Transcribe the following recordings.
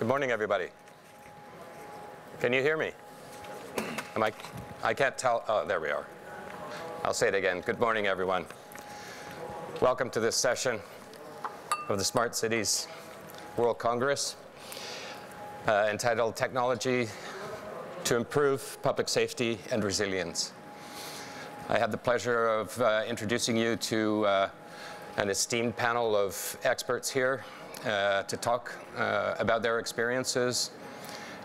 Good morning, everybody. Can you hear me? I can't tell. Oh, there we are. I'll say it again. Good morning, everyone. Welcome to this session of the Smart Cities World Congress entitled Technology to Improve Public Safety and Resilience. I have the pleasure of introducing you to an esteemed panel of experts here to talk about their experiences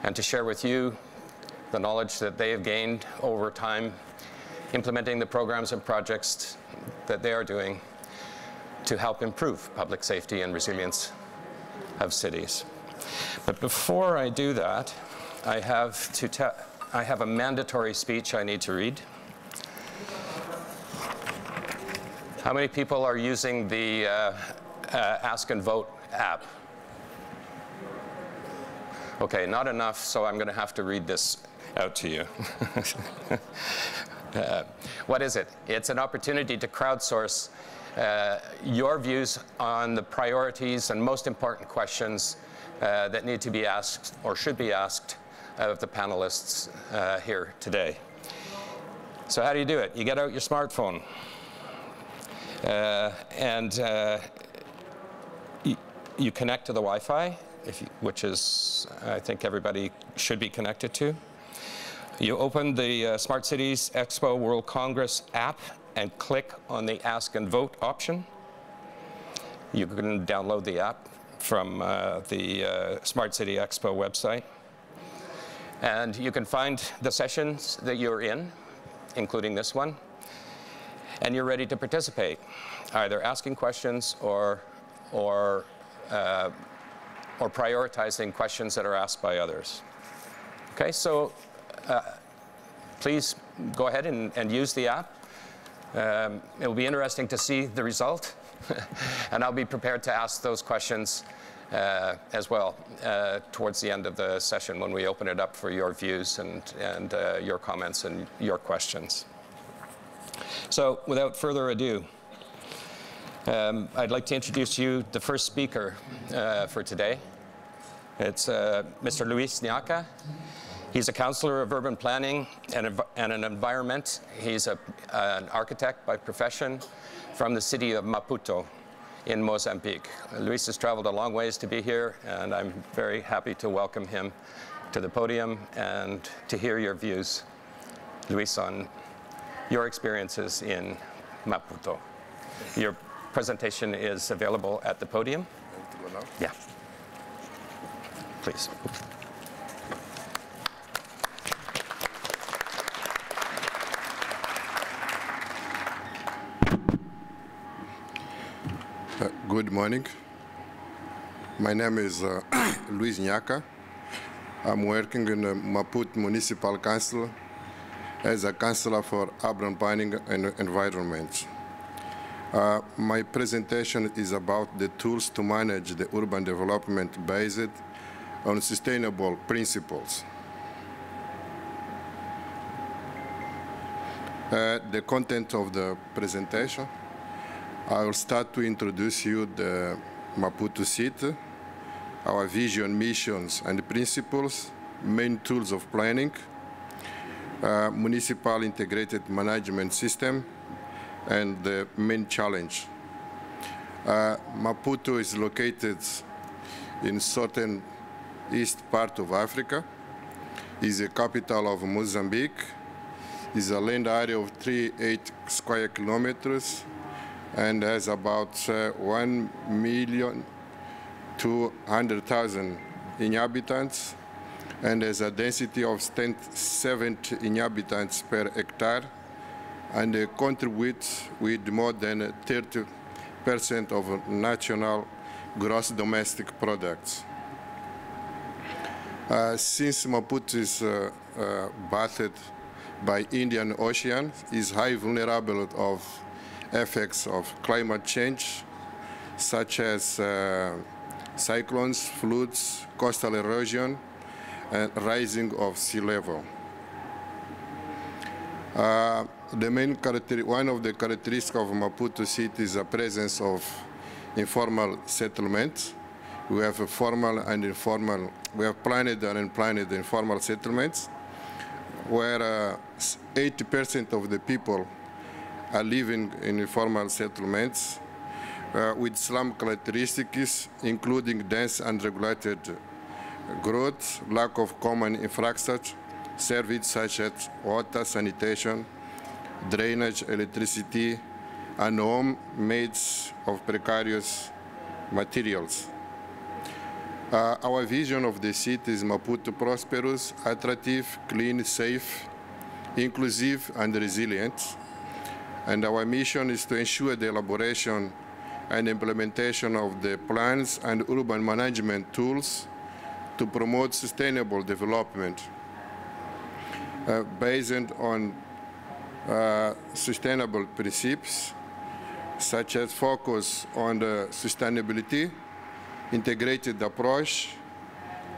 and to share with you the knowledge that they have gained over time implementing the programs and projects that they are doing to help improve public safety and resilience of cities. But before I do that, I have a mandatory speech I need to read. How many people are using the Ask and Vote app? Okay, not enough, so I'm going to have to read this out to you. What is it? It's an opportunity to crowdsource your views on the priorities and most important questions that need to be asked or should be asked of the panelists here today. So how do you do it? You get out your smartphone and you connect to the Wi-Fi, which is, I think everybody should be connected to. You open the Smart Cities Expo World Congress app and click on the Ask and Vote option. You can download the app from the Smart City Expo website. And you can find the sessions that you're in, including this one, and you're ready to participate, either asking questions or prioritizing questions that are asked by others. Okay, so please go ahead and use the app. It will be interesting to see the result, and I'll be prepared to ask those questions as well towards the end of the session when we open it up for your views and your comments and your questions. So without further ado, I'd like to introduce you the first speaker for today. It's Mr. Luís Nhaca. He's a Councilor of Urban Planning and an Environment. He's an architect by profession from the city of Maputo in Mozambique. Luís has traveled a long ways to be here, and I'm very happy to welcome him to the podium and to hear your views, Luís, on your experiences in Maputo. Your presentation is available at the podium. Yeah. Please. Good morning. My name is Luís Nhaca. I'm working in the Maputo Municipal Council as a Councilor for Urban Planning and Environment. My presentation is about the tools to manage the urban development based on sustainable principles. The content of the presentation, I will start to introduce you the Maputo city, our vision, missions, and principles, main tools of planning, municipal integrated management system, and the main challenge. Maputo is located in southern east part of Africa, is the capital of Mozambique, is a land area of 38 square kilometers, and has about 1,200,000 inhabitants, and has a density of 70 inhabitants per hectare, and they contribute with more than 30% of national gross domestic products. Since Maputo is bathed by Indian Ocean, is highly vulnerable of effects of climate change, such as cyclones, floods, coastal erosion, and rising of sea level. One of the characteristics of Maputo city is the presence of informal settlements We have a formal and informal, we have planned and unplanned informal settlements, where 80% of the people are living in informal settlements with slum characteristics, including dense and unregulated growth, lack of common infrastructure, services such as water, sanitation, drainage, electricity, and home made of precarious materials. Our vision of the city is Maputo prosperous, attractive, clean, safe, inclusive, and resilient. And our mission is to ensure the elaboration and implementation of the plans and urban management tools to promote sustainable development based on sustainable principes, such as focus on the sustainability, integrated approach,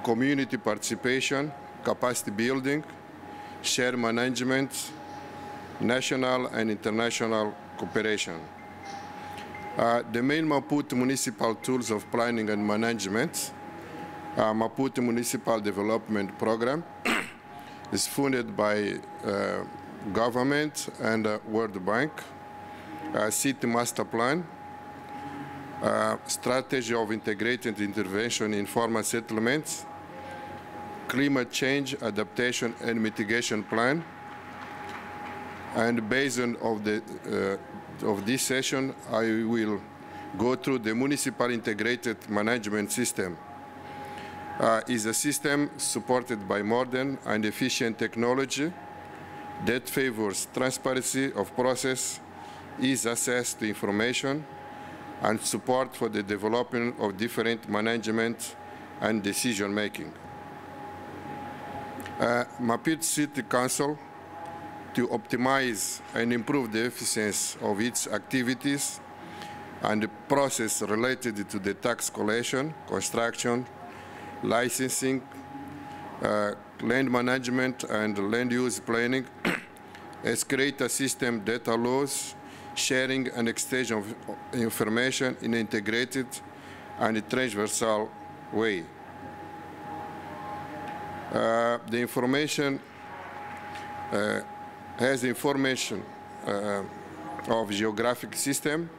community participation, capacity building, shared management, national and international cooperation. The main Maputo municipal tools of planning and management are Maputo Municipal Development Program, is funded by government and World Bank, City Master Plan, Strategy of Integrated Intervention in Informal Settlements, Climate Change Adaptation and Mitigation Plan, and based on of this session, I will go through the Municipal Integrated Management System. Is a system supported by modern and efficient technology that favors transparency of process, ease access to information, and support for the development of different management and decision-making. Maputo City Council, to optimize and improve the efficiency of its activities and the process related to the tax collection, construction, licensing, land management, and land use planning, has created a system that allows sharing and exchange of information in an integrated and transversal way. The information has information of geographic system,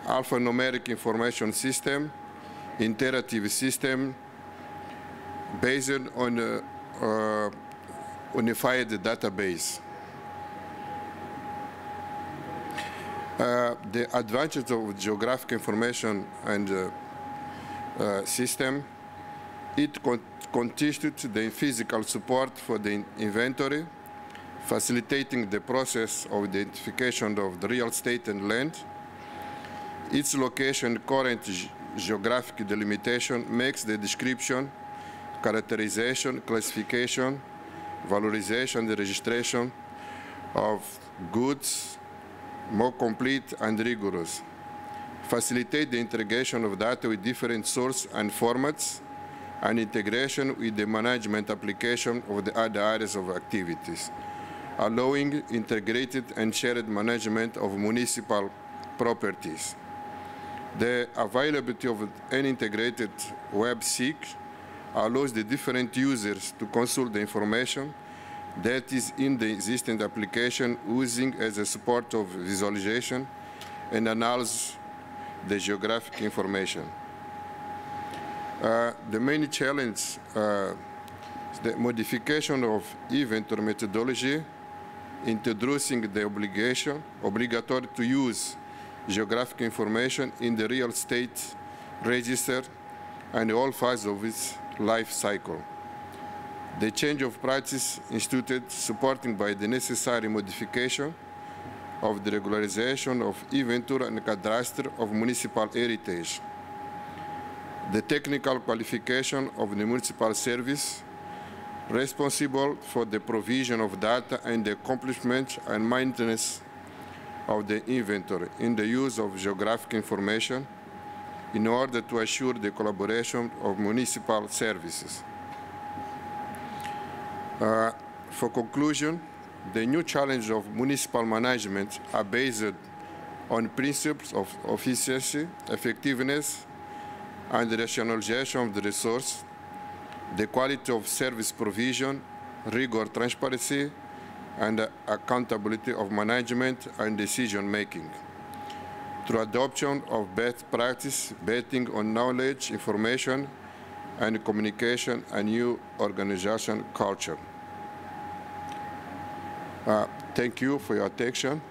alphanumeric information system, iterative system, based on a unified database. The advantage of geographic information and system, it constitutes the physical support for the inventory, facilitating the process of identification of the real estate and land. Its location, current geographic delimitation makes the description, characterization, classification, valorization, and registration of goods more complete and rigorous. Facilitate the integration of data with different sources and formats, and integration with the management application of the other areas of activities, allowing integrated and shared management of municipal properties. The availability of an integrated web-seek allows the different users to consult the information that is in the existing application, using as a support of visualization and analysis the geographic information. The main challenge is the modification of inventory methodology, introducing the obligatory to use geographic information in the real estate register and all phases of its life cycle. The change of practice instituted, supported by the necessary modification of the regularization of inventory and cadastre of municipal heritage. The technical qualification of the municipal service responsible for the provision of data and the accomplishment and maintenance of the inventory in the use of geographic information in order to assure the collaboration of municipal services. For conclusion, the new challenge of municipal management are based on principles of efficiency, effectiveness, and the rationalization of the resource, the quality of service provision, rigor, transparency, and accountability of management and decision-making, through adoption of best practice, betting on knowledge, information, and communication, and new organization culture. Thank you for your attention,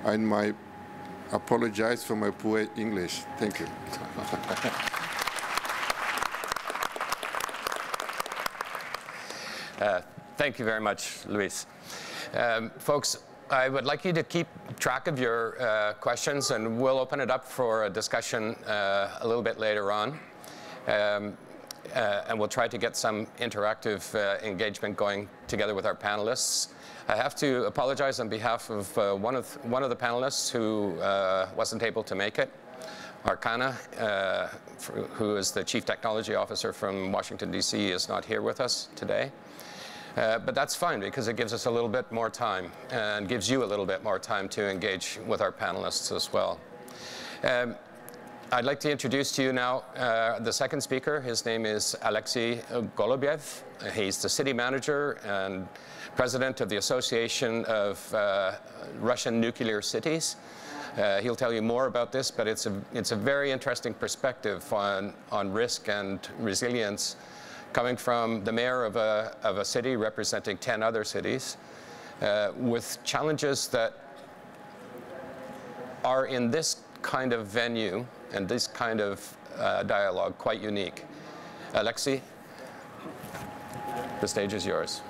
and I apologize for my poor English. Thank you. Thank you very much, Luís. Folks, I would like you to keep track of your questions, and we'll open it up for a discussion a little bit later on. And we'll try to get some interactive engagement going together with our panelists. I have to apologize on behalf of one of the panelists who wasn't able to make it. Arcana, who is the Chief Technology Officer from Washington, D.C., is not here with us today. But that's fine, because it gives us a little bit more time and gives you a little bit more time to engage with our panelists as well. I'd like to introduce to you now the second speaker. His name is Alexey Golubev. He's the city manager and president of the Association of Russian Nuclear Cities. He'll tell you more about this, but it's a very interesting perspective on risk and resilience coming from the mayor of a city representing 10 other cities with challenges that are in this kind of venue and this kind of dialogue quite unique. Alexey, the stage is yours.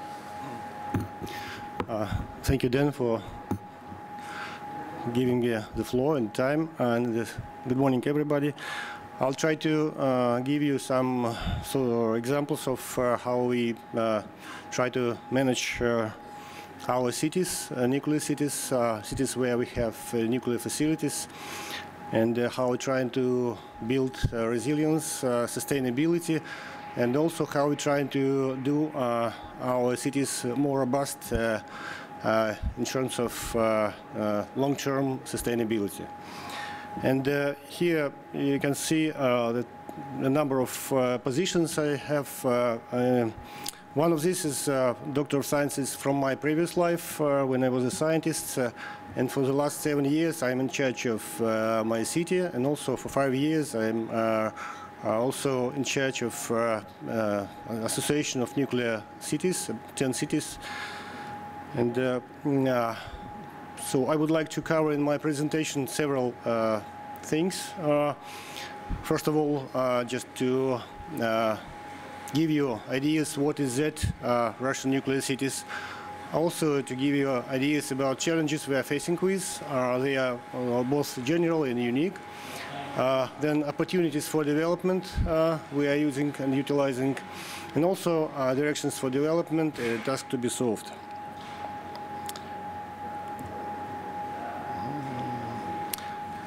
Thank you, Dan, for giving me the floor and time, and good morning, everybody. I'll try to give you some examples of how we try to manage our cities, nuclear cities, cities where we have nuclear facilities, and how we're trying to build resilience, sustainability, and also how we're trying to do our cities more robust in terms of long-term sustainability. And here you can see the number of positions I have. One of these is Doctor of Sciences from my previous life when I was a scientist. And for the last 7 years, I'm in charge of my city. And also for 5 years, I'm also in charge of an association of nuclear cities, 10 cities. And so I would like to cover in my presentation several things. First of all, just to give you ideas what is that Russian nuclear cities. Also to give you ideas about challenges we are facing with. They are both general and unique. Then opportunities for development we are using and utilizing, and also directions for development, tasks to be solved.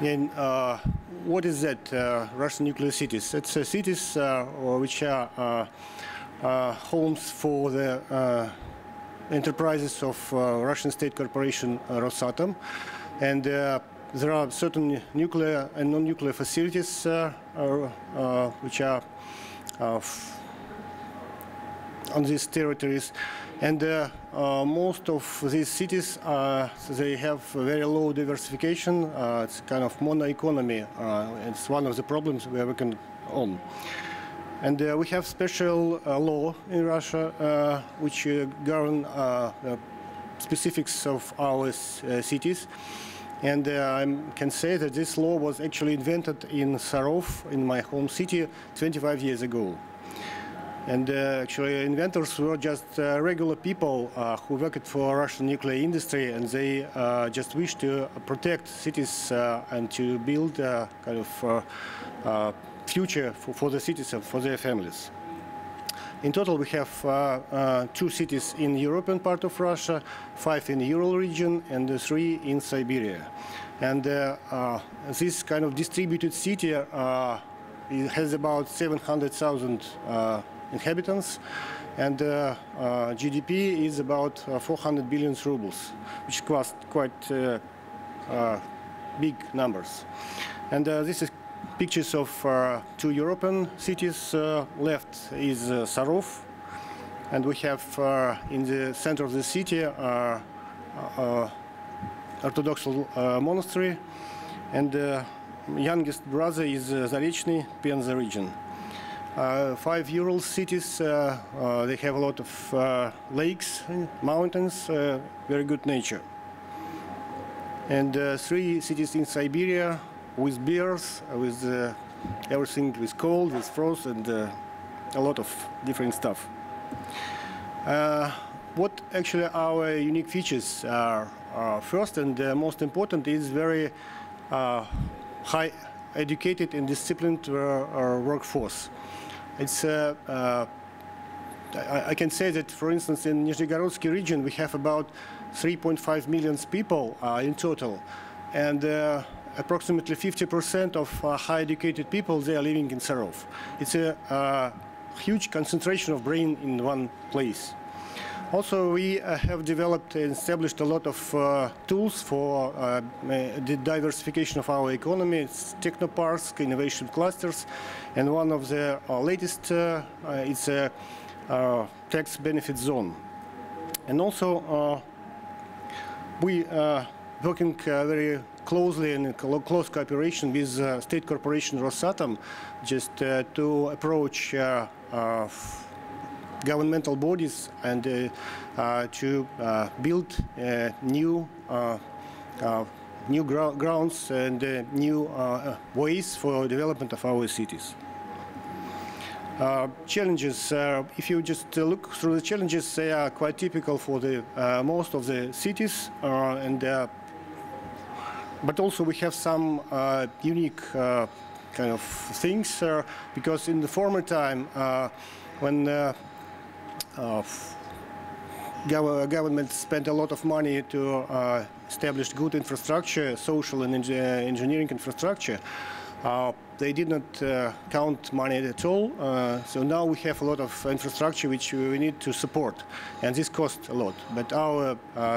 And what is that, Russian nuclear cities? It's cities which are homes for the enterprises of Russian state corporation Rosatom. And there are certain nuclear and non-nuclear facilities which are on these territories. And most of these cities, they have very low diversification. It's kind of mono-economy. It's one of the problems we are working on. And we have special law in Russia which govern specifics of our cities. And I can say that this law was actually invented in Sarov, in my home city, 25 years ago. And actually, inventors were just regular people who worked for Russian nuclear industry, and they just wished to protect cities and to build a kind of future for the cities and for their families. In total, we have 2 cities in the European part of Russia, 5 in the Ural region, and 3 in Siberia. And this kind of distributed city it has about 700,000 inhabitants, and GDP is about 400 billion rubles, which cost quite big numbers. And this is pictures of 2 European cities. Left is Sarov, and we have in the center of the city Orthodox monastery, and youngest brother is Zarechny, Penza region. 5 Ural cities, they have a lot of lakes, mountains, very good nature. And 3 cities in Siberia with bears, with everything with cold, with frost, and a lot of different stuff. What actually our unique features are, first and most important, is very high educated and disciplined workforce. It's I can say that, for instance, in Nizhegorodsky region we have about 3.5 million people in total, and approximately 50% of high educated people, they are living in Sarov. It's a huge concentration of brain in one place. Also, we have developed and established a lot of tools for the diversification of our economy. It's technoparks, innovation clusters, and one of the latest is a tax benefit zone. And also, we are working very closely in close cooperation with state corporation Rosatom, just to approach governmental bodies and to build new grounds and new ways for development of our cities. Challenges, if you just look through the challenges, they are quite typical for the most of the cities, but also we have some unique kind of things, because in the former time, when government spent a lot of money to establish good infrastructure, social and engineering infrastructure, they did not count money at all. So now we have a lot of infrastructure which we need to support, and this costs a lot. But our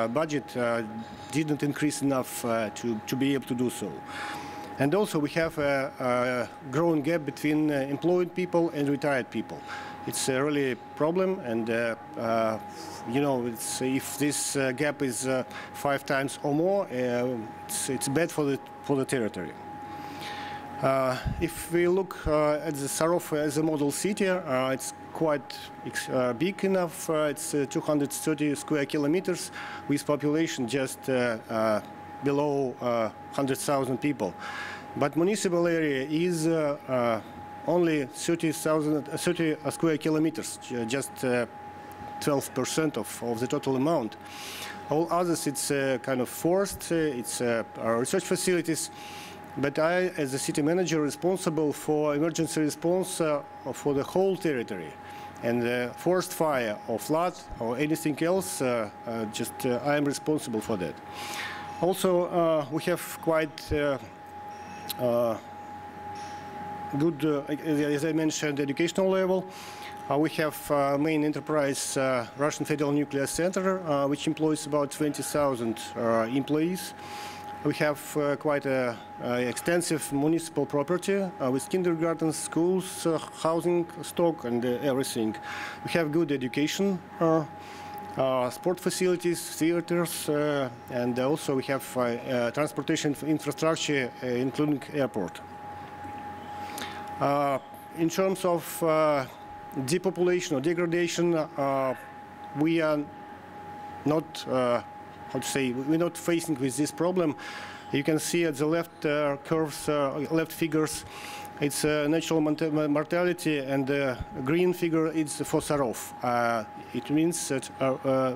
budget didn't increase enough to be able to do so. And also we have a growing gap between employed people and retired people. It's a really problem, and you know, if this gap is 5 times or more, it's bad for the territory. If we look at the Sarov as a model city, it's quite big enough. It's 230 square kilometers with population just below 100,000 people. But municipal area is only 30 square kilometers, just 12% of the total amount. All others, it's kind of forest, it's research facilities. But I, as a city manager, responsible for emergency response for the whole territory. And forest fire or flood or anything else, I am responsible for that. Also, we have quite good, as I mentioned, educational level. We have main enterprise, Russian Federal Nuclear Center, which employs about 20,000 employees. We have quite an extensive municipal property with kindergartens, schools, housing stock, and everything. We have good education, sport facilities, theaters, and also we have transportation infrastructure, including airport. In terms of depopulation or degradation, we are not how to say, we're not facing with this problem. You can see at the left curves, left figures, it's natural mortality, and the green figure is for Sarov. It means that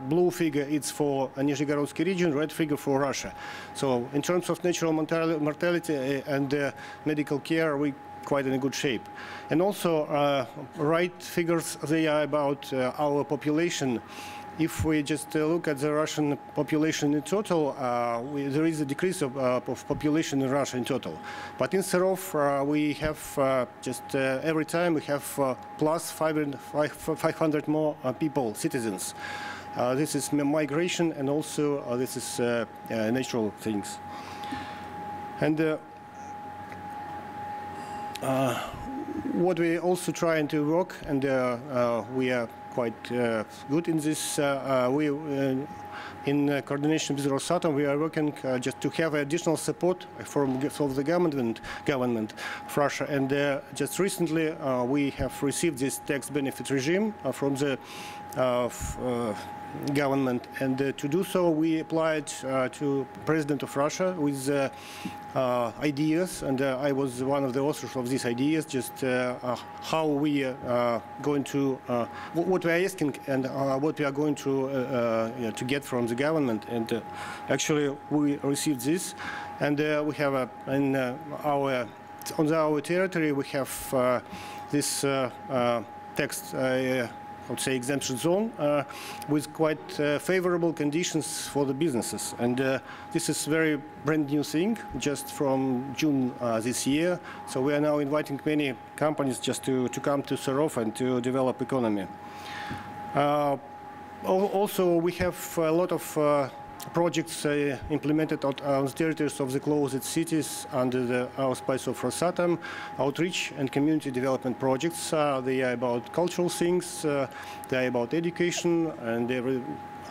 blue figure is for Nizhegorodsky region, red figure for Russia. So in terms of natural mortality and medical care, we quite in a good shape. And also right figures, they are about our population. If we just look at the Russian population in total, there is a decrease of population in Russia in total. But in Sarov, we have just every time we have plus 500 more people, citizens. This is migration, and also this is what we also trying to work, and we are quite good in this. In coordination with Rosatom, we are working just to have additional support from the government of Russia. And just recently, we have received this tax benefit regime from the government, and to do so we applied to President of Russia with ideas, and I was one of the authors of these ideas, just how we are going to what we are asking and what we are going to get from the government. And actually we received this, and we have on our territory we have this text I would say exemption zone with quite favorable conditions for the businesses, and this is very brand new thing just from June this year. So we are now inviting many companies just to come to Sarov and to develop economy. Also, we have a lot of projects implemented on the territories of the closed cities under the auspice of Rosatom, outreach and community development projects. They are about cultural things, they are about education, and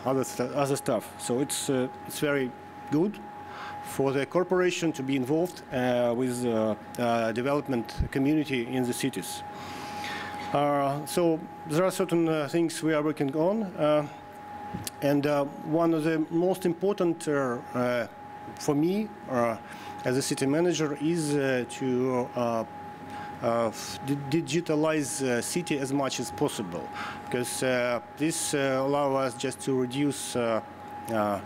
other stuff. So it's very good for the corporation to be involved with development community in the cities. So there are certain things we are working on. And one of the most important for me as a city manager is to digitalize city as much as possible, because this allows us just to reduce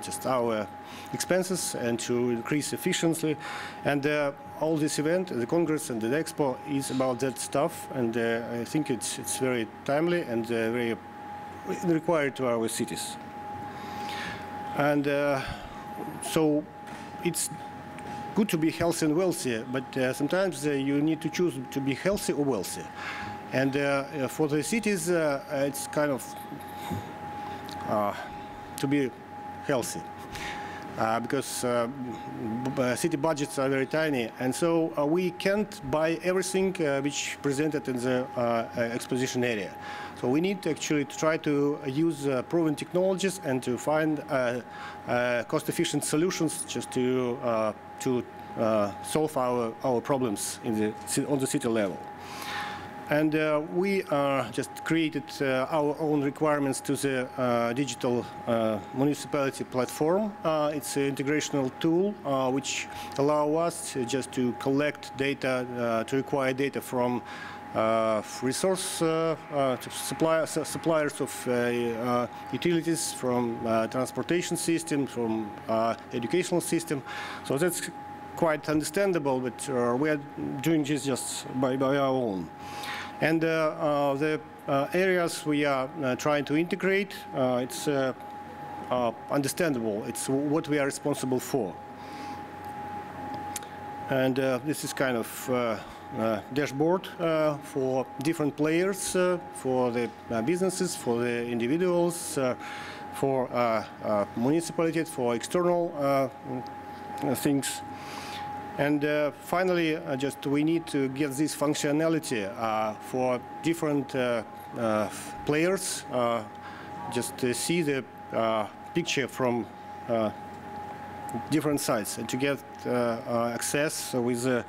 just our expenses and to increase efficiency. And all this event, the Congress and the Expo, is about that stuff, and I think it's very timely and very required to our cities. And so it's good to be healthy and wealthy, but sometimes you need to choose to be healthy or wealthy. And for the cities, it's kind of to be healthy. Because city budgets are very tiny, and so we can't buy everything which presented in the exposition area. So we need actually to try to use proven technologies and to find cost-efficient solutions just to solve our problems on the city level. And we just created our own requirements to the digital municipality platform. It's an integrational tool which allows us just to collect data, to acquire data from resource suppliers of utilities, from transportation system, from educational system. So that's quite understandable, but we are doing this just by our own. And the areas we are trying to integrate, it's understandable. It's what we are responsible for. And this is kind of dashboard for different players, for the businesses, for the individuals, for municipalities, for external things. And finally, just we need to get this functionality for different players, just to see the picture from different sides and to get access with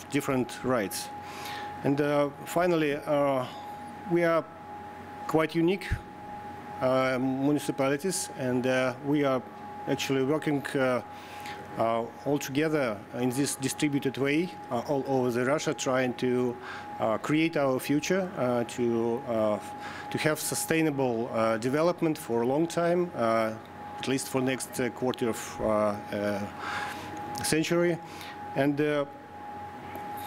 different rights. And finally, we are quite unique municipalities, and we are actually working all together in this distributed way all over Russia, trying to create our future, to have sustainable development for a long time, at least for next quarter of century. And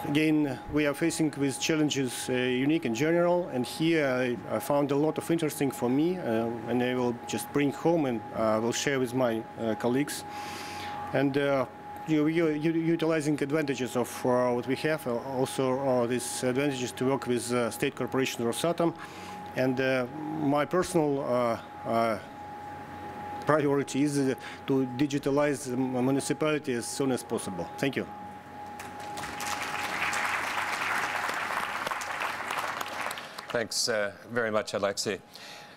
again, we are facing with challenges unique in general, and here I found a lot of interesting for me, and I will just bring home and will share with my colleagues. And utilizing advantages of what we have, also these advantages to work with state corporation Rosatom, and my personal priority is to digitalize the municipality as soon as possible. Thank you. Thanks very much, Alexey.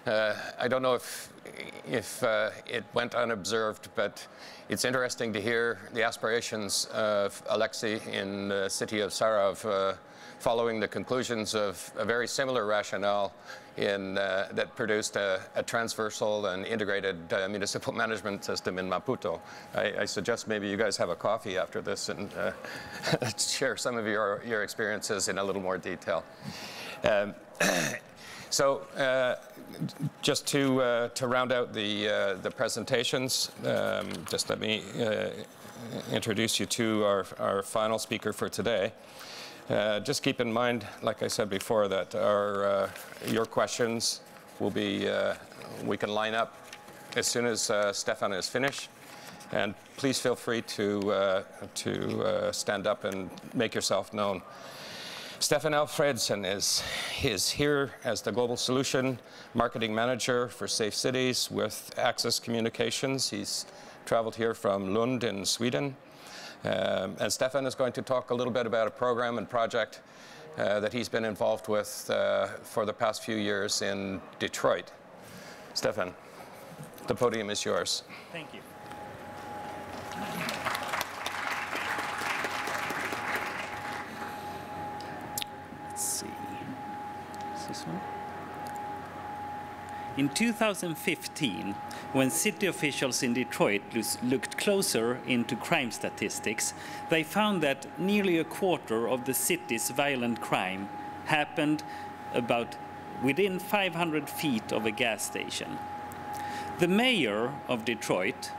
I don't know if it went unobserved, but it's interesting to hear the aspirations of Alexey in the city of Sarov following the conclusions of a very similar rationale that produced a transversal and integrated municipal management system in Maputo. I suggest maybe you guys have a coffee after this and share some of your experiences in a little more detail. So just to round out the presentations, just let me introduce you to our final speaker for today. Just keep in mind, like I said before, that your questions will be, we can line up as soon as Stefan is finished. And please feel free to stand up and make yourself known. Stefan Alfredson is here as the Global Solution Marketing Manager for Safe Cities with Access Communications. He's traveled here from Lund in Sweden. And Stefan is going to talk a little bit about a program and project that he's been involved with for the past few years in Detroit. Stefan, the podium is yours. Thank you. Let's see. Is this one? In 2015, when city officials in Detroit looked closer into crime statistics, they found that nearly a quarter of the city's violent crime happened about within 500 feet of a gas station. The mayor of Detroit,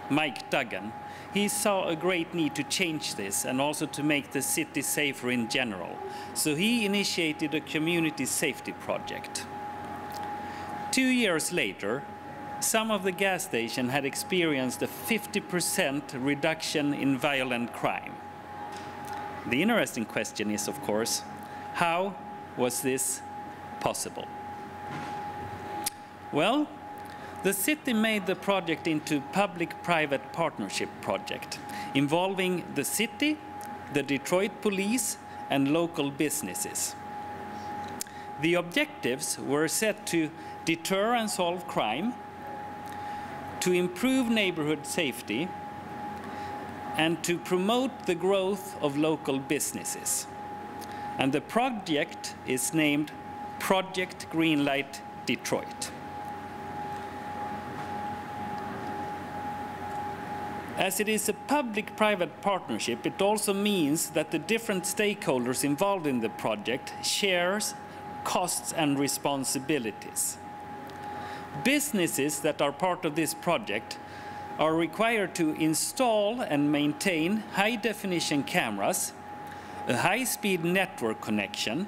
Mike Duggan, he saw a great need to change this and also to make the city safer in general. So he initiated a community safety project. 2 years later, some of the gas stations had experienced a 50% reduction in violent crime. The interesting question is, of course, how was this possible? Well, the city made the project into a public-private partnership project involving the city, the Detroit police, and local businesses. The objectives were set to deter and solve crime, to improve neighborhood safety, and to promote the growth of local businesses. And the project is named Project Greenlight Detroit. As it is a public-private partnership, it also means that the different stakeholders involved in the project shares costs and responsibilities. Businesses that are part of this project are required to install and maintain high-definition cameras, a high-speed network connection,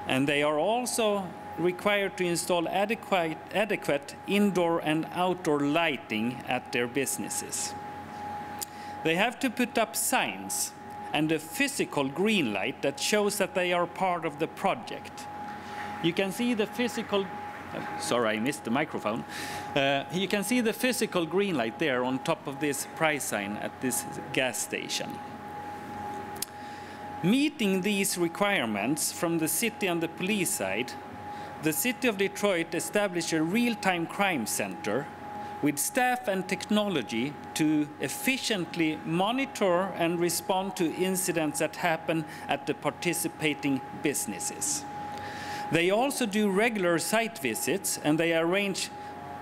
and they are also required to install adequate indoor and outdoor lighting at their businesses. They have to put up signs and a physical green light that shows that they are part of the project. You can see the physical, sorry, I missed the microphone. You can see the physical green light there on top of this price sign at this gas station. Meeting these requirements from the city and the police side, the city of Detroit established a real-time crime center with staff and technology to efficiently monitor and respond to incidents that happen at the participating businesses. They also do regular site visits, and they arrange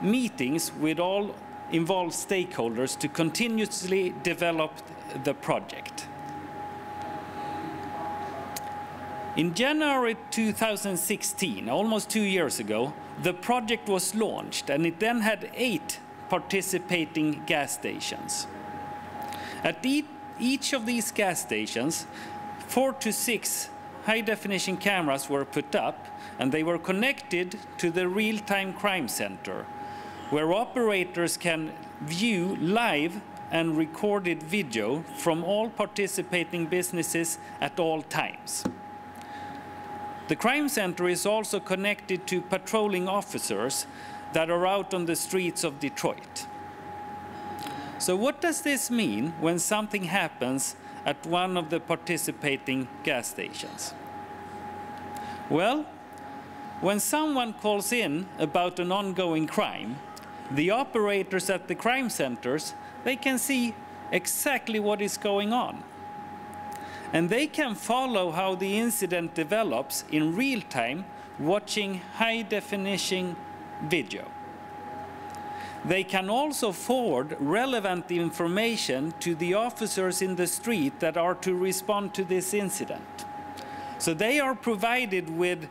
meetings with all involved stakeholders to continuously develop the project. In January 2016, almost 2 years ago, the project was launched, and it then had 8 participating gas stations. At each of these gas stations, 4 to 6 high-definition cameras were put up, and they were connected to the real-time crime center, where operators can view live and recorded video from all participating businesses at all times. The crime center is also connected to patrolling officers that are out on the streets of Detroit. So what does this mean when something happens at one of the participating gas stations? Well, when someone calls in about an ongoing crime, the operators at the crime centers, they can see exactly what is going on. And they can follow how the incident develops in real time, watching high-definition video. They can also forward relevant information to the officers in the street that are to respond to this incident. So they are provided with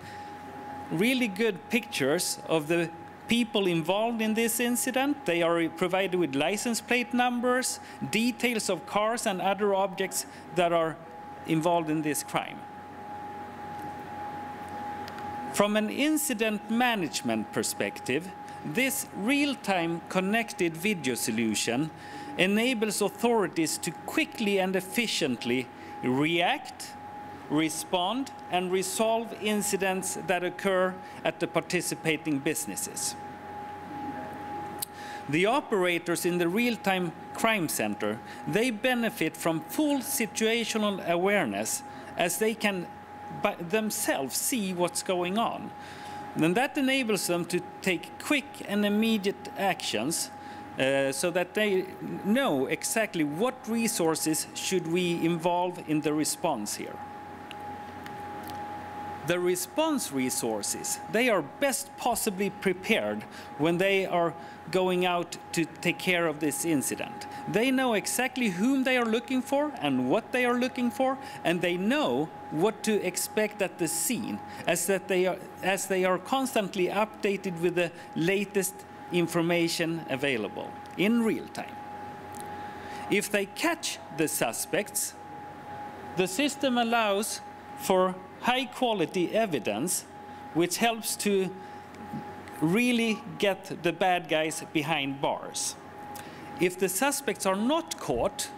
really good pictures of the people involved in this incident. They are provided with license plate numbers, details of cars and other objects that are involved in this crime. From an incident management perspective, this real-time connected video solution enables authorities to quickly and efficiently react, respond, and resolve incidents that occur at the participating businesses. The operators in the real-time crime center, they benefit from full situational awareness as they can by themselves see what's going on. And that enables them to take quick and immediate actions so that they know exactly what resources should we involve in the response here. The response resources, they are best possibly prepared when they are going out to take care of this incident. They know exactly whom they are looking for and what they are looking for, and they know what to expect at the scene, as they are constantly updated with the latest information available in real time. If they catch the suspects, the system allows for high-quality evidence, which helps to really get the bad guys behind bars. If the suspects are not caught,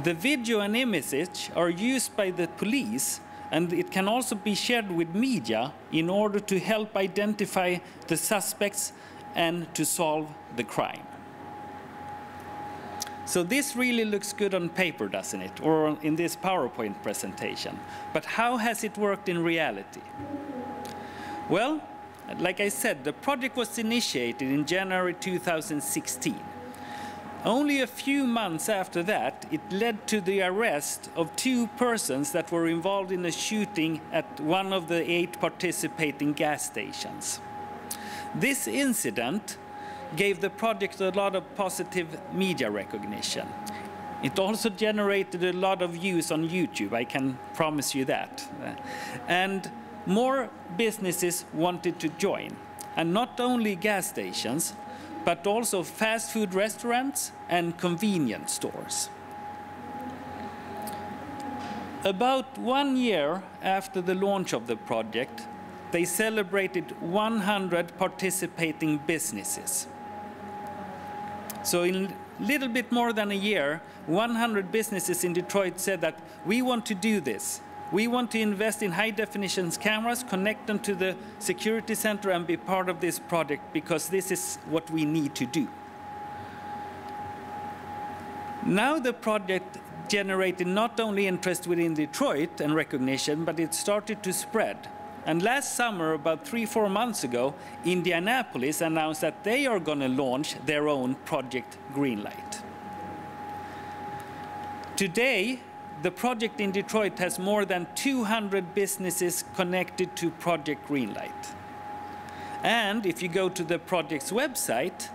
the video and images are used by the police, and it can also be shared with media in order to help identify the suspects and to solve the crime. So this really looks good on paper, doesn't it? Or in this PowerPoint presentation. But how has it worked in reality? Well, like I said, the project was initiated in January 2016. Only a few months after that, it led to the arrest of 2 persons that were involved in a shooting at one of the 8 participating gas stations. This incident gave the project a lot of positive media recognition. It also generated a lot of views on YouTube, I can promise you that. And more businesses wanted to join. And not only gas stations, but also fast food restaurants and convenience stores. About 1 year after the launch of the project, they celebrated 100 participating businesses. So in a little bit more than a year, 100 businesses in Detroit said that we want to do this. We want to invest in high-definition cameras, connect them to the security center, and be part of this project because this is what we need to do. Now the project generated not only interest within Detroit and recognition, but it started to spread. And last summer, about 3-4 months ago, Indianapolis announced that they are going to launch their own Project Greenlight. Today, the project in Detroit has more than 200 businesses connected to Project Greenlight. And if you go to the project's website,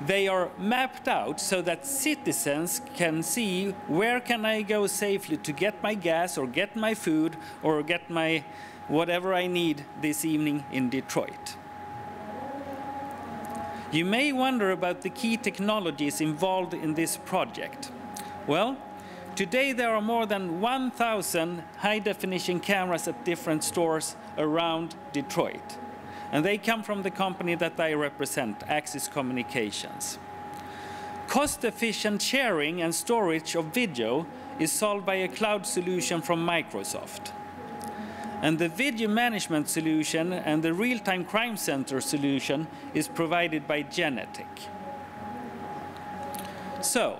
they are mapped out so that citizens can see where can I go safely to get my gas or get my food or get my whatever I need this evening in Detroit. You may wonder about the key technologies involved in this project. Well, today there are more than 1,000 high-definition cameras at different stores around Detroit. And they come from the company that I represent, Axis Communications. Cost-efficient sharing and storage of video is solved by a cloud solution from Microsoft. And the video management solution and the real-time crime center solution is provided by Genetic. So,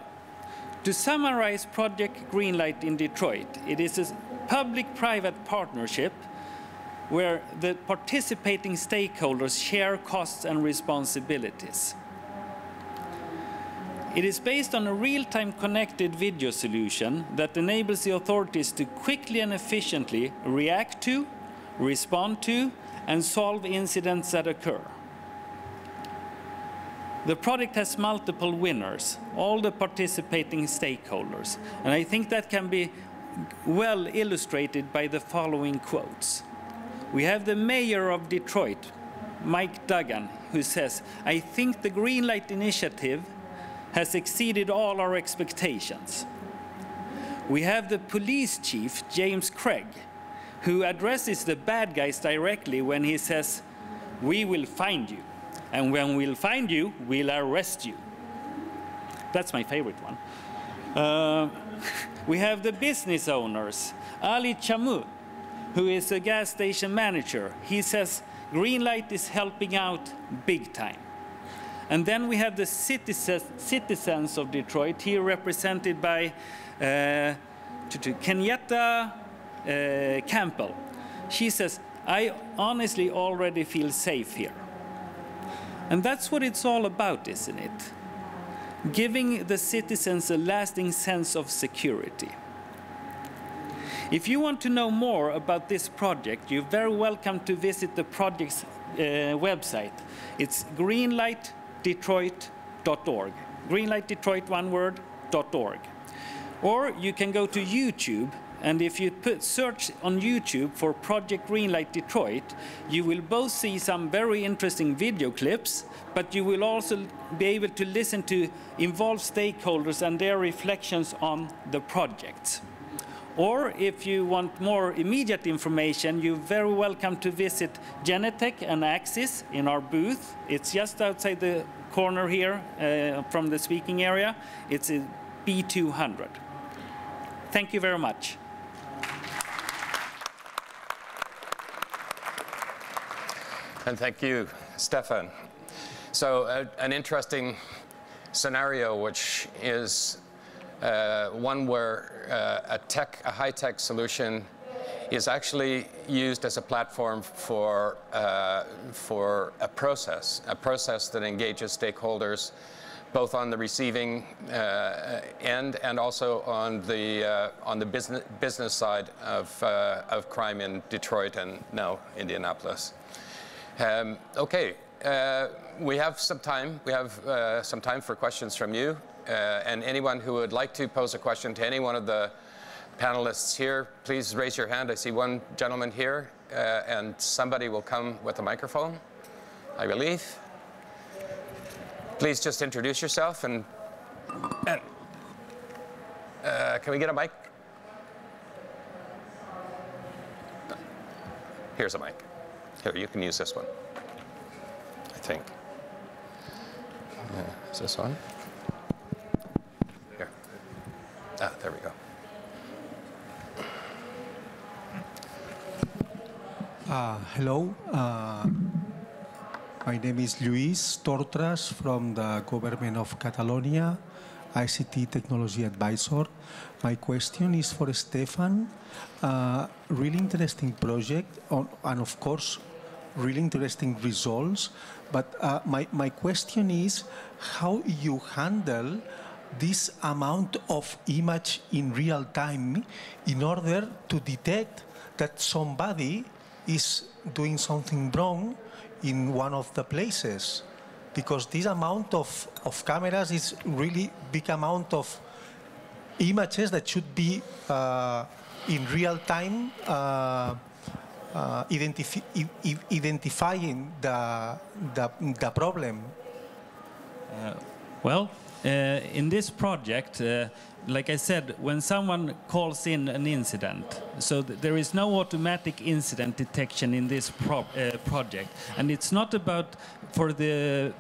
to summarize Project Greenlight in Detroit, it is a public-private partnership where the participating stakeholders share costs and responsibilities. It is based on a real-time connected video solution that enables the authorities to quickly and efficiently react to, respond to, and solve incidents that occur. The project has multiple winners, all the participating stakeholders, and I think that can be well illustrated by the following quotes. We have the mayor of Detroit, Mike Duggan, who says, "I think the Green Light Initiative has exceeded all our expectations." We have the police chief, James Craig, who addresses the bad guys directly when he says, "We will find you, and when we'll find you, we'll arrest you." That's my favorite one. We have the business owners, Ali Chamu, who is a gas station manager. He says, "Green Light is helping out big time." And then we have the citizens of Detroit, here represented by Kenyatta Campbell. She says, "I honestly already feel safe here." And that's what it's all about, isn't it? Giving the citizens a lasting sense of security. If you want to know more about this project, you're very welcome to visit the project's website. It's greenlightdetroit.org. Greenlightdetroit, one word, .org. Or you can go to YouTube, and if you search on YouTube for Project Greenlight Detroit, you will both see some very interesting video clips, but you will also be able to listen to involved stakeholders and their reflections on the project. Or if you want more immediate information, you're very welcome to visit Genetec and Axis in our booth. It's just outside the corner here from the speaking area. It's in B200. Thank you very much. And thank you, Stefan. So an interesting scenario, which is one where a high-tech solution is actually used as a platform for a process that engages stakeholders, both on the receiving end and also on the business side of crime in Detroit and now Indianapolis. Okay, we have some time. We have some time for questions from you. And anyone who would like to pose a question to any one of the panelists here, please raise your hand. I see one gentleman here, and somebody will come with a microphone, I believe. Please just introduce yourself, and can we get a mic? Here's a mic. Here, you can use this one, I think. Is this on? Here. Ah, there we go. Hello. My name is Luís Tortras from the Government of Catalonia, ICT Technology Advisor. My question is for Stefan. Really interesting project, and of course, really interesting results. But my question is how you handle this amount of image in real time in order to detect that somebody is doing something wrong in one of the places, because this amount of cameras is really big amount of images that should be in real time identifying the problem. In this project, like I said, when someone calls in an incident, so there is no automatic incident detection in this project. And it's not about for the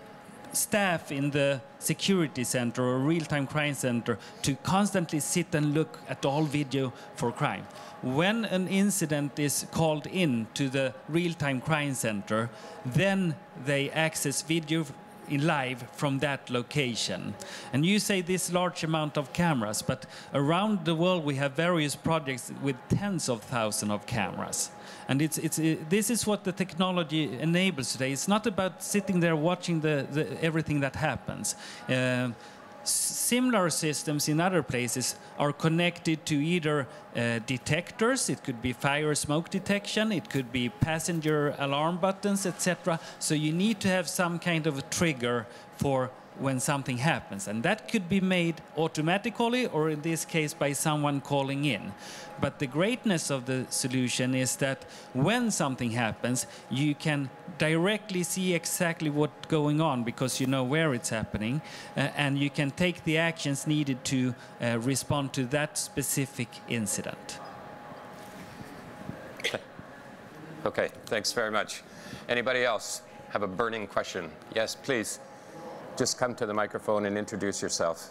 staff in the security center or real-time crime center to constantly sit and look at all video for crime. When an incident is called in to the real-time crime center, then they access video live from that location. And you say this large amount of cameras, but around the world we have various projects with tens of thousands of cameras. And this is what the technology enables today. It's not about sitting there watching everything that happens. Similar systems in other places are connected to either detectors, it could be fire smoke detection, it could be passenger alarm buttons, etc. So you need to have some kind of a trigger for when something happens. And that could be made automatically, or in this case by someone calling in. But the greatness of the solution is that when something happens, you can directly see exactly what's going on because you know where it's happening, and you can take the actions needed to respond to that specific incident. Okay, thanks very much. Anybody else have a burning question? Yes, please. Just come to the microphone and introduce yourself.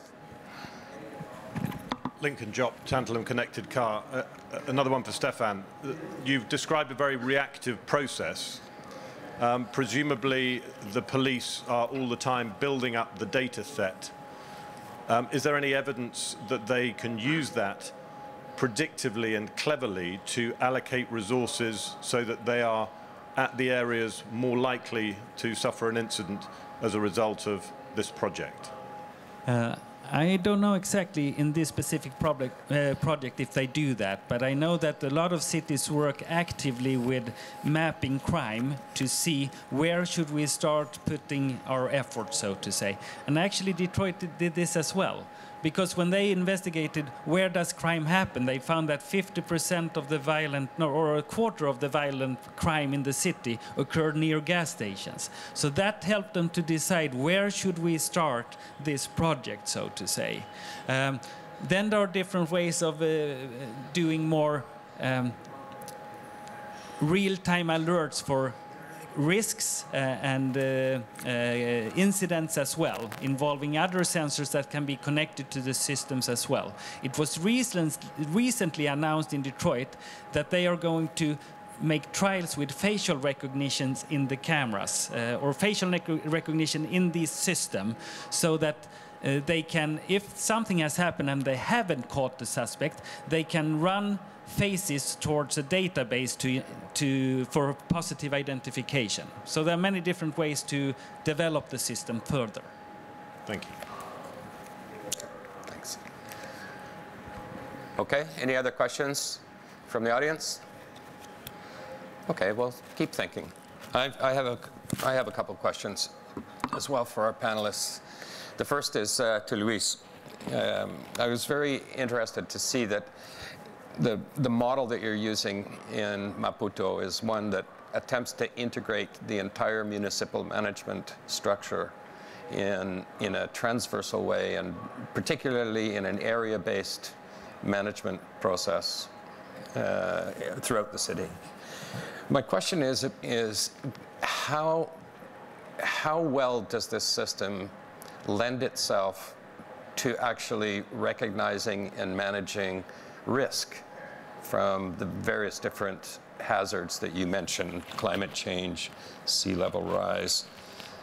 Lincoln Jopp, Tantalum Connected Car. Another one for Stefan. You've described a very reactive process. Presumably the police are all the time building up the data set. Is there any evidence that they can use that predictively and cleverly to allocate resources so that they are at the areas more likely to suffer an incident as a result of this project? I don't know exactly in this specific project if they do that, but I know that a lot of cities work actively with mapping crime to see where should we start putting our efforts, so to say. And actually Detroit did this as well. Because when they investigated where does crime happen, they found that 50% of the violent, or a quarter of the violent crime in the city occurred near gas stations. So that helped them to decide where should we start this project, so to say. Then there are different ways of doing more real-time alerts for risks and incidents as well, involving other sensors that can be connected to the systems as well. It was recently announced in Detroit that they are going to make trials with facial recognitions in the cameras, or facial recognition in this system, so that they can, if something has happened and they haven't caught the suspect, they can run faces towards a database for positive identification. So there are many different ways to develop the system further. Thank you. Thanks. Okay, any other questions from the audience? Okay, well, keep thinking. I have a couple questions as well for our panelists. The first is to Luís. I was very interested to see that the model that you're using in Maputo is one that attempts to integrate the entire municipal management structure in a transversal way, and particularly in an area-based management process throughout the city. My question is how well does this system lend itself to actually recognizing and managing risk from the various different hazards that you mentioned: climate change, sea level rise,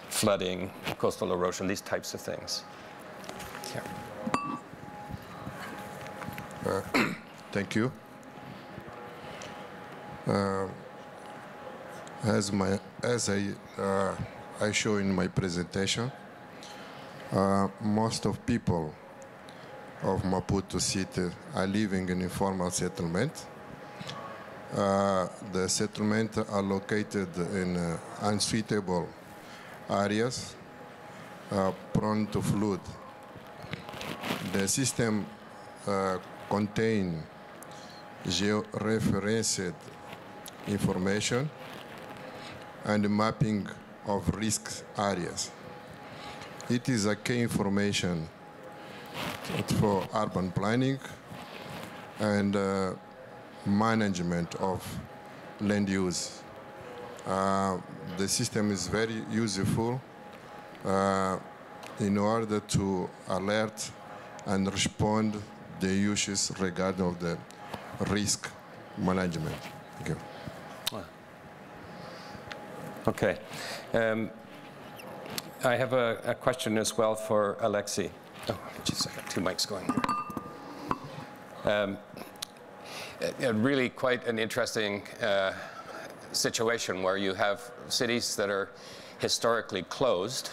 flooding, coastal erosion, these types of things? Yeah. Thank you. As I show in my presentation, most of people of Maputo city are living in informal settlement. The settlement are located in unsuitable areas prone to flood. The system contains geo-referenced information and mapping of risk areas. It is a key information for urban planning and management of land use. The system is very useful in order to alert and respond the issues regarding of the risk management. Thank you. I have a question as well for Alexey. Oh, jeez, I got two mics going here. Really quite an interesting situation where you have cities that are historically closed,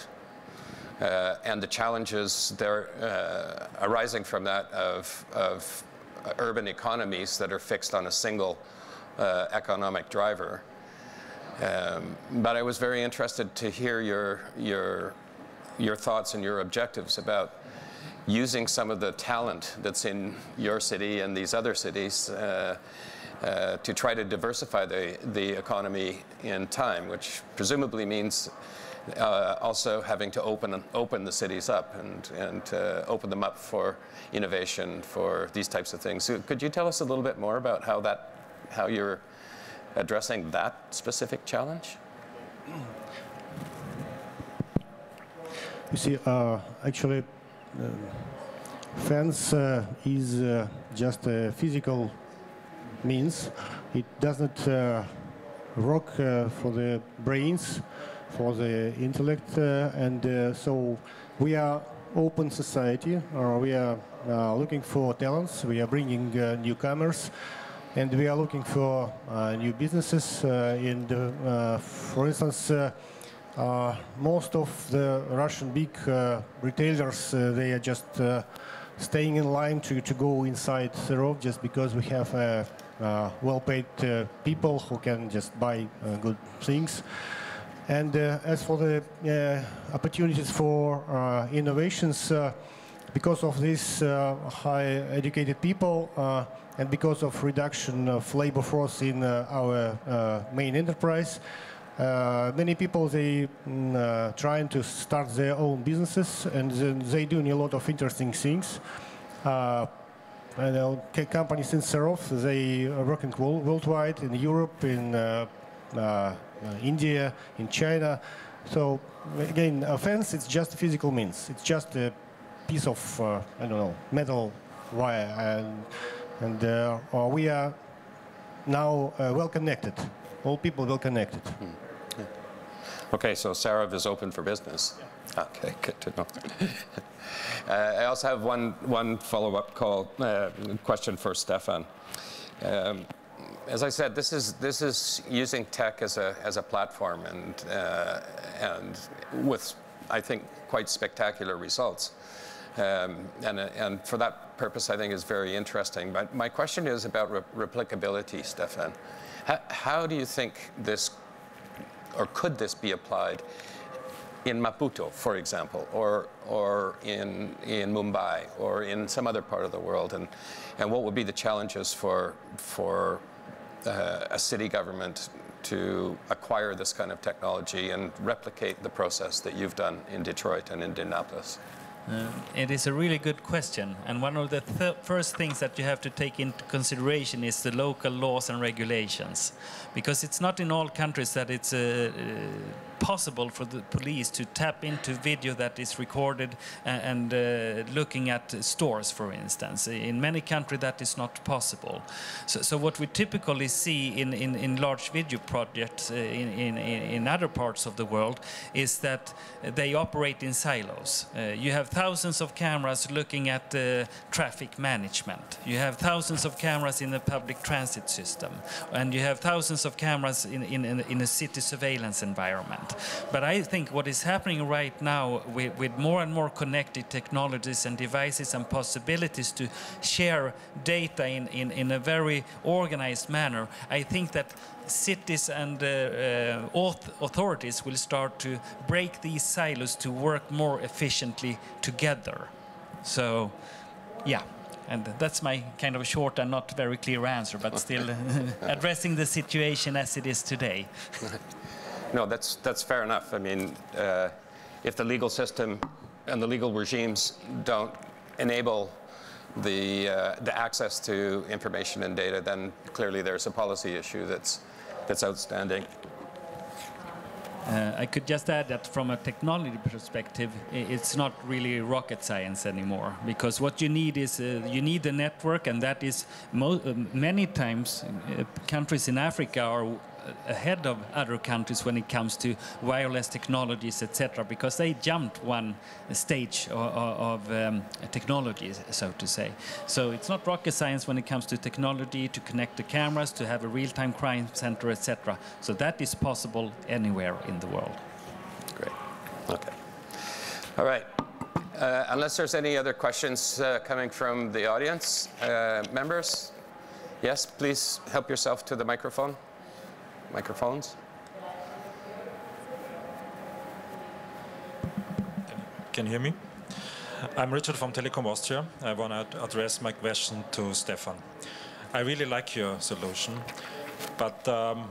and the challenges there arising from that of urban economies that are fixed on a single economic driver. But I was very interested to hear your thoughts and your objectives about using some of the talent that's in your city and these other cities to try to diversify the economy in time, which presumably means also having to open the cities up and open them up for innovation, for these types of things. So could you tell us a little bit more about how you're addressing that specific challenge? You see, actually, fence is just a physical means. It doesn't work for the brains, for the intellect, and so we are open society. We are looking for talents. We are bringing newcomers, and we are looking for new businesses. For instance, most of the Russian big retailers, they are just staying in line to go inside Serov just because we have well-paid people who can just buy good things. And as for the opportunities for innovations, because of these high-educated people and because of reduction of labor force in our main enterprise, many people, they trying to start their own businesses, and they doing a lot of interesting things. Companies in Serov, they are working worldwide, in Europe, in India, in China. So again, a fence, it's just a physical means. It's just a piece of, I don't know, metal wire, and we are now well connected. All people well connected. Okay, so Serov is open for business. Yeah. Okay, good to know. I also have one follow-up question for Stefan. As I said, this is using tech as a platform, and with, I think, quite spectacular results. And for that purpose, I think is very interesting. But my question is about replicability, Stefan. How do you think this, or could this be applied in Maputo, for example, or in Mumbai, or in some other part of the world, and what would be the challenges for a city government to acquire this kind of technology and replicate the process that you've done in Detroit and in Indianapolis? It is a really good question, and one of the first things that you have to take into consideration is the local laws and regulations, because it's not in all countries that it's possible for the police to tap into video that is recorded and looking at stores, for instance. In many countries that is not possible. So what we typically see in large video projects in other parts of the world is that they operate in silos. You have thousands of cameras looking at traffic management. You have thousands of cameras in the public transit system, and you have thousands of cameras in a city surveillance environment. But I think what is happening right now with more and more connected technologies and devices and possibilities to share data in a very organized manner, I think that cities and authorities will start to break these silos to work more efficiently together. So, yeah. And that's my kind of short and not very clear answer, but still addressing the situation as it is today. No, that's fair enough. I mean, if the legal system and the legal regimes don't enable the access to information and data, then clearly there's a policy issue that's outstanding. I could just add that from a technology perspective, it's not really rocket science anymore, because what you need is you need a network, and that is many times countries in Africa are ahead of other countries when it comes to wireless technologies, etc., because they jumped one stage of technology, so to say. So it's not rocket science when it comes to technology, to connect the cameras, to have a real-time crime center, etc. So that is possible anywhere in the world. Great. Okay. All right. Unless there's any other questions coming from the audience, members, yes, please help yourself to the microphone. Microphones. Can you hear me? I'm Richard from Telecom Austria. I want to address my question to Stefan. I really like your solution, but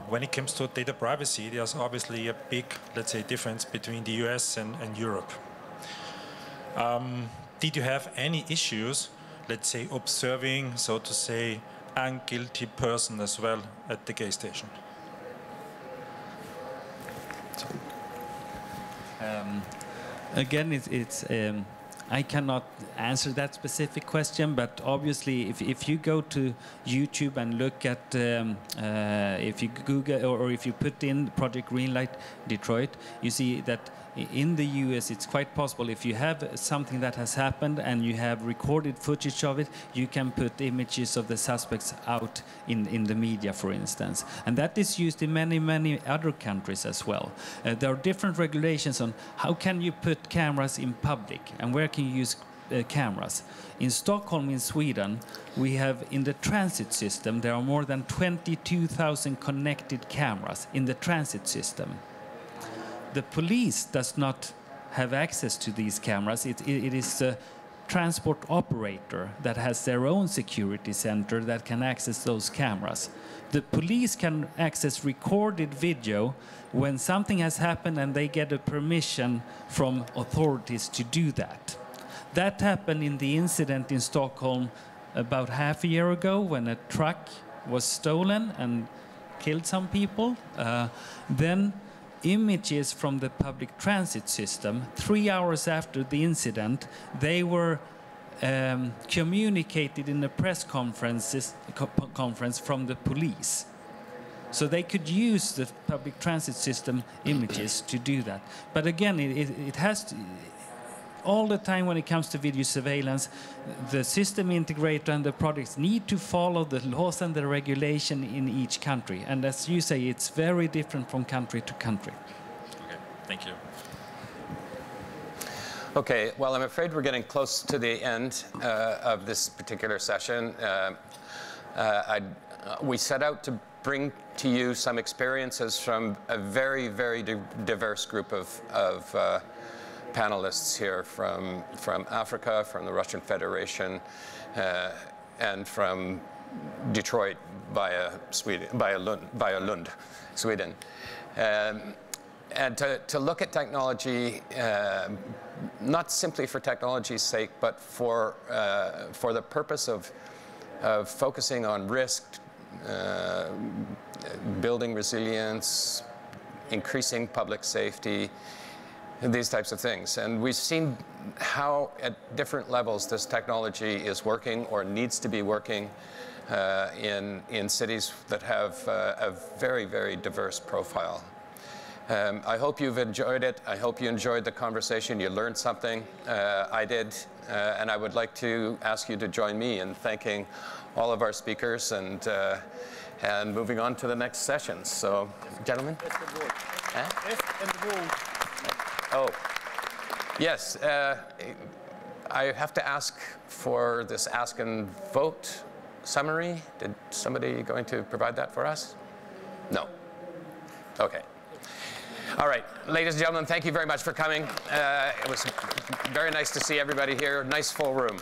when it comes to data privacy, there's obviously a big, let's say, difference between the US and Europe. Did you have any issues, let's say, observing, so to say, unguilty person as well at the gas station? Again, I cannot answer that specific question, but obviously if you go to YouTube and look at, if you Google or if you put in Project Greenlight Detroit, you see that in the US it's quite possible if you have something that has happened and you have recorded footage of it, you can put images of the suspects out in the media, for instance. And that is used in many other countries as well. There are different regulations on how can you put cameras in public and where can you use cameras. In Stockholm, in Sweden, we have in the transit system, there are more than 22,000 connected cameras in the transit system. The police does not have access to these cameras. It is the transport operator that has their own security center that can access those cameras. The police can access recorded video when something has happened and they get a permission from authorities to do that. That happened in the incident in Stockholm about half a year ago when a truck was stolen and killed some people. Then images from the public transit system, 3 hours after the incident, they were communicated in a press conference from the police. So they could use the public transit system images to do that. But again, it has to, all the time when it comes to video surveillance, the system integrator and the projects need to follow the laws and the regulation in each country. And as you say, it's very different from country to country. Okay, thank you. Okay, well, I'm afraid we're getting close to the end of this particular session. We set out to bring to you some experiences from a very diverse group of panelists here from Africa, from the Russian Federation, and from Detroit via Lund, Sweden. And to look at technology, not simply for technology's sake, but for the purpose of focusing on risk, building resilience, increasing public safety, these types of things. And we've seen how at different levels this technology is working or needs to be working in cities that have a very diverse profile. I hope you've enjoyed it. I hope you enjoyed the conversation. You learned something. I did. And I would like to ask you to join me in thanking all of our speakers and moving on to the next session. So, gentlemen? Oh, yes. I have to ask for this ask and vote summary. Did somebody going to provide that for us? No. Okay. All right, ladies and gentlemen, thank you very much for coming. It was very nice to see everybody here. Nice full room.